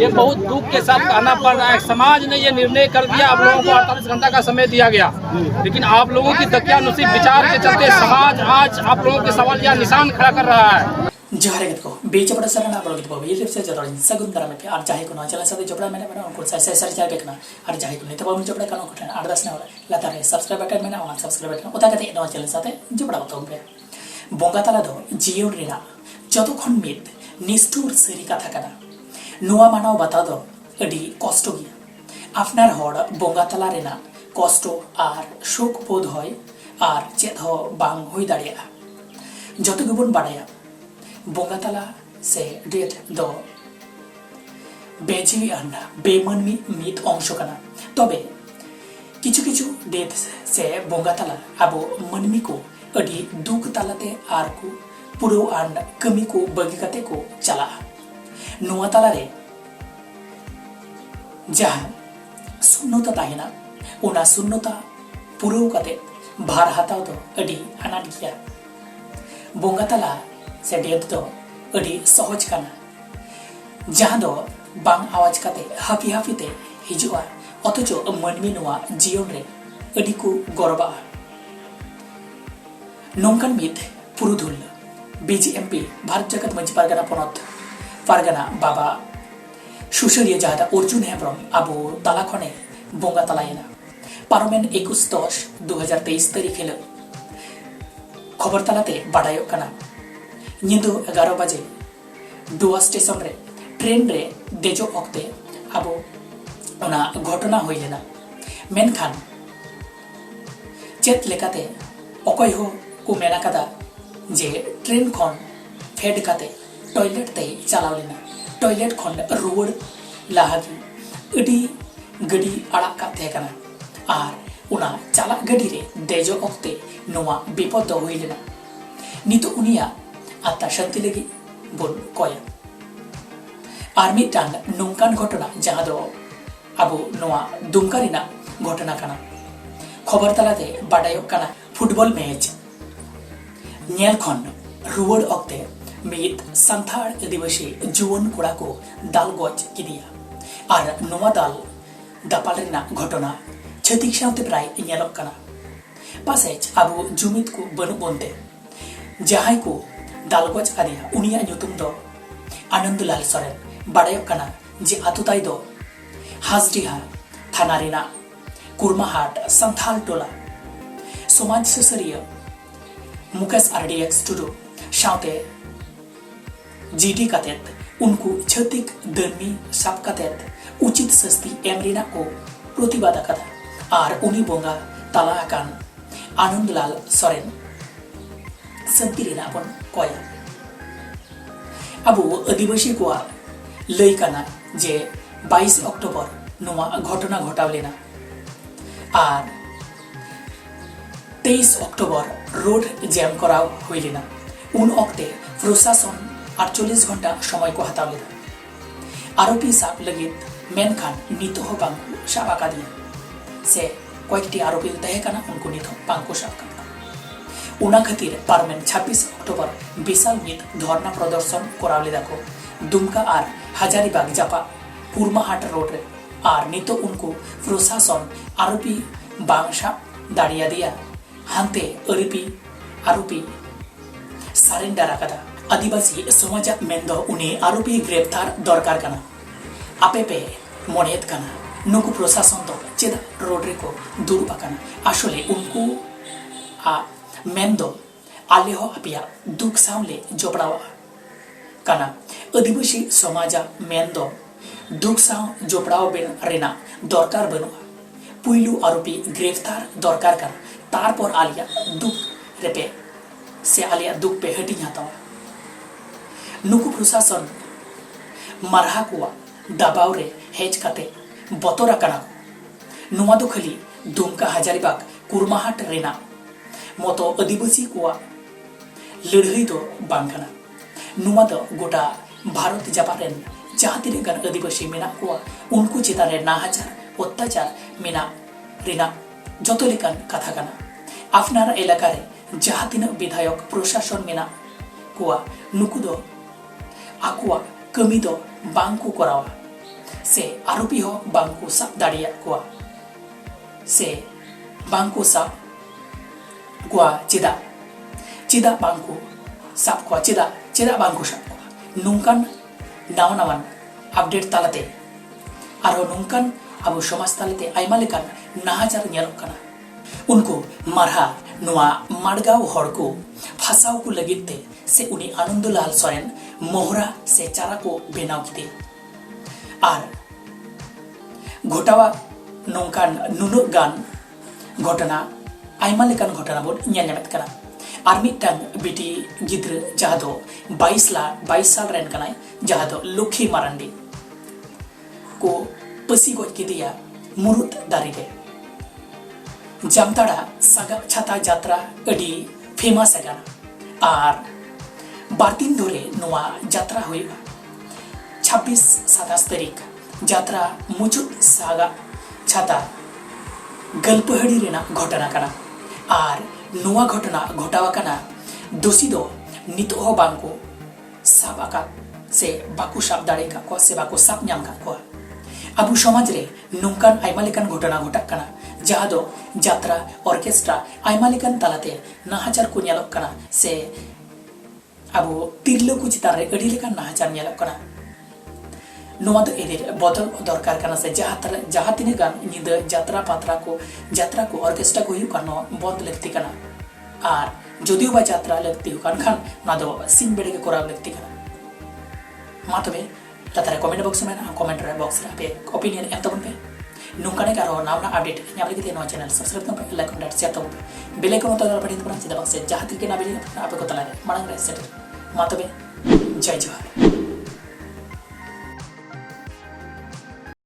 ये बहुत दुख के साथ कहना पड़ रहा है, समाज ने ये निर्णय कर दिया, आप लोगों को 48 घंटा का समय दिया गया, लेकिन आप लोगों की दकियानुसी विचार के चलते समाज आज आप लोगों के सवाल या निशान खड़ा कर रहा है। जहर को बीच बड़ा सरना आप लोग को ये से जरूर सगुन दरा में और चाहे को ना चला साथे जबड़ा मैंने बना उनको सर सर चाहे देखना और चाहे को नहीं तो हम जबड़ा कानो खटना 8-10 ने वाला लता रे सब्सक्राइब बटन में ना और सब्सक्राइब बटन उता कते नवा चैनल साथे जबड़ा होता पे बोंगा तला दो जियो रेना जतखन मित निष्ठुर सरी कथा कना नुआ मानव बता दो अडी कष्ट गया आपनार हड़ बोंगा तला रेना कष्ट और शोक बोध होय और चेत हो बांग होई दाड़िया जत गुबन बाड़ाया बोंगा तला से डेट दो बेजिवी अंडा बेमनमी मित अंश कना तबे किछु किछु डेट से बोंगा तला आबो मनमी को अडी दुख तालाते आर को पुरो अंड कमी को बगी कते को चला नुआ तला रे जहां शून्यता ताहिना उना शून्यता पुरो कते भार हाताव दो अडी अनाट गया बोंगा तला से डेट दो अडी सहज काना जहां दो बांग आवाज काते हाफी हाफी ते हिजुआ अथचो मनमी नुआ जीवन रे अडी को गरबा नोंकान मित पुरुधुल बीजीएमपी भारत जगत मंच पारगाना पनत पारगाना बाबा सुशरिया जहादा अर्जुन हेम्ब्रम आबो तालाखने बोंगा तलायना पारमेन 21/10/2023 तारीख हेलो खबर तालाते बाडायो काना निदो 11 बजे डुआ स्टेशन रे ट्रेन रे देजो अक्ते आबो ओना घटना होई लेना मेनखान चेत लेकाते अकय हो को मेना कदा जे ट्रेन खन फेड काते टॉयलेट ते चलाव लेना टॉयलेट खन रुवड़ लाहागी अडी गडी आड़ा काते कना आर ओना चला गडी रे देजो अक्ते नोआ विपद होई लेना नितो उनिया आत्मा शांति लगी बोल कोया आर्मी टांग नोंकान घटना जहां दो आबो नोआ दुमकारिना घटना काना खबर तलाते बाडायो काना फुटबॉल मैच नेल खन रुवड़ अक्ते मित संथाल आदिवासी जुवन कोड़ा को दाल गज किदिया आर नोआ दाल दापाल रिना घटना छतिक सावते प्राय नेलक काना पासेज आबो जुमित को बनु बनते जहां को दालगोज आदिया उनिया ᱧᱩᱛᱩᱢ दो आनंदलाल सोरेन बाडायो काना जे आतुताई दो हाजडीहा थाना रेना कुरमाहाट संथाल टोला समाज सुसरिया मुकेश आरडीएक्स टुडू सावते जीडी कातेत उनको छतिक दर्मी साब कातेत उचित सस्ती एमरिना को प्रतिबाद कदा आर उनी बोंगा तला आकान आनंदलाल सोरेन संतिरिना बन कोया अबो आदिवासी को लई काना जे 22 अक्टोबर नोआ घटना घटाव लेना आर 23 अक्टोबर रोड जैम कराव हुई लेना उन अक्ते प्रशासन 48 घंटा समय को हताव लेना आरोपी साब लगित मेनखान नितो हो बांकु साब आका दिया से कयेकटी आरोपी तहे काना उनको नितो बांकु साब का उना खातिर पारमेन 26 अक्टोबर विशाल मित धरना प्रदर्शन करावले देखो दुमका आर हजारीबाग जापा कुरमाहाट रोड रे आर नितो उनको प्रशासन आरोपी बांगसा दाड़िया दिया हांते आरोपी सरेंडर आकदा आदिवासी समाज मेंदो उन्हें आरोपी ग्रेप्तार दरकार कना आपे पे मोनेत कना नुकु प्रशासन दो चेदा रोड रे को दूर आकना आसले उनको आ मेंदो आले हो अपिया दुख सामले जोपड़ावा कना आदिवासी समाजा मेंदो दुख साम जोपड़ाव बेन रेना दरकार बनुआ पुइलू आरोपी ग्रेफ्तार दरकार कना तारपर आलिया दुख रेपे से आलिया दुख पे हटी हातावा नुकु प्रशासन मारहा कुआ दबाव रे हेज काते बतोरा कना नुआ दो खाली दुमका हजारीबाग कुरमाहाट रेना मतो आदिवासी को लड़ाई दो बांगना नुआ दो गोटा भारत जापान जहां तीन गान आदिवासी मेना को उनको चेतान रे नाहाचार अत्याचार मेना रेना जतो लेकान कथा काना आपनार एलाका रे जहां तीन विधायक प्रशासन मेना को नुकु दो आकुआ कमी दो बांको करावा से आरोपी हो बांको साब दाड़िया कुआ से बांको साब कुआ चिदा बांको साब कुआ चिदा बांको साब कुआ नुंकान नावन अपडेट तालाते आरो नुंकान अबो समाज तालाते आइमा लेकान नाहाजार ᱧᱮᱞᱚᱜ ᱠᱟᱱᱟ उनको मारहा नुआ माडगांव हड़ को फसाव को लगिते से उन्हें आनंदलाल सोरेन मोहरा से चारा को बेनाव किते आर घोटावा नोंकान नुनु गान घटना आइमा लेकान घटना बोन ᱧᱮᱞ ᱧᱟᱢᱮᱫ ᱠᱟᱱᱟ आर मिटन बिटी गिद्र जहाँ दो 22 साल रेन कनाय जहाँ दो लक्ष्मी मारांडी को पसी गज किदिया मुरुत दारी रे जामताड़ा सागा छाता यात्रा अडी फेमस है और बारदिन धरे नोआ यात्रा हुआ 26-27 तारीख यात्रा मुचुद सागा छाता गल्पहड़ी रेना घटना कना और नोआ घटना घटावा कना दोषी दो नितो हो बांको साब आका से बाकु साब दाड़े का को से बाकु साब ᱧᱟᱢ का को अबु समाज रे नुंकान आइमा लेकान घटना घटक कना जहाँ दो यात्रा ऑर्केस्ट्रा आइमा लेकान तालाते नाहाजार को ᱧᱮᱞᱚᱜ कना से अबु तिरलो को चितान रे अडी लेकान नाहाजार ᱧᱮᱞᱚᱜ कना नोआ दो एदेर बदल दरकार कना से जहाँ तिने गान निद यात्रा को ऑर्केस्ट्रा को हुई कानो बंद लगती कना और जदियो बा यात्रा लगती हुकान खान ना दो सिंग बेड़े के कोराव लगती कना मा तबे तातारे कमेंट बॉक्स में कमेंट रे बॉक्स रे पे ओपिनियन एम तबन पे नुंकाने कारो नावना अपडेट ᱧᱟᱢ ᱞᱟᱹᱜᱤᱫ ᱱᱚᱣᱟ ᱪᱮᱱᱮᱞ ᱥᱟᱵᱥᱠᱨᱟᱭᱤᱵ ᱛᱟᱵᱚᱱ ᱯᱮ ᱞᱟᱭᱠ ᱠᱚᱢᱮᱱᱴ ᱥᱮᱭᱟᱨ ᱛᱟᱵᱚᱱ ᱯᱮ ᱵᱮᱞ ᱟᱭᱠᱚᱱ ᱚᱱ ᱛᱟᱵᱚᱱ ᱯᱮ ᱪᱮᱫᱟᱜ ᱵᱟᱝ ᱥᱮ ᱡᱟᱦᱟᱸ ᱛᱤᱨᱮ ᱜᱮ ᱱᱟ ᱵᱤᱞᱤ ᱟᱯᱮ ᱠᱚ ᱛᱟᱞᱟᱨᱮ ᱢᱟᱲᱟᱝ ᱨᱮ ᱥᱮᱴᱮᱨ ᱢᱟ ᱛᱚᱵᱮ जय जोहार।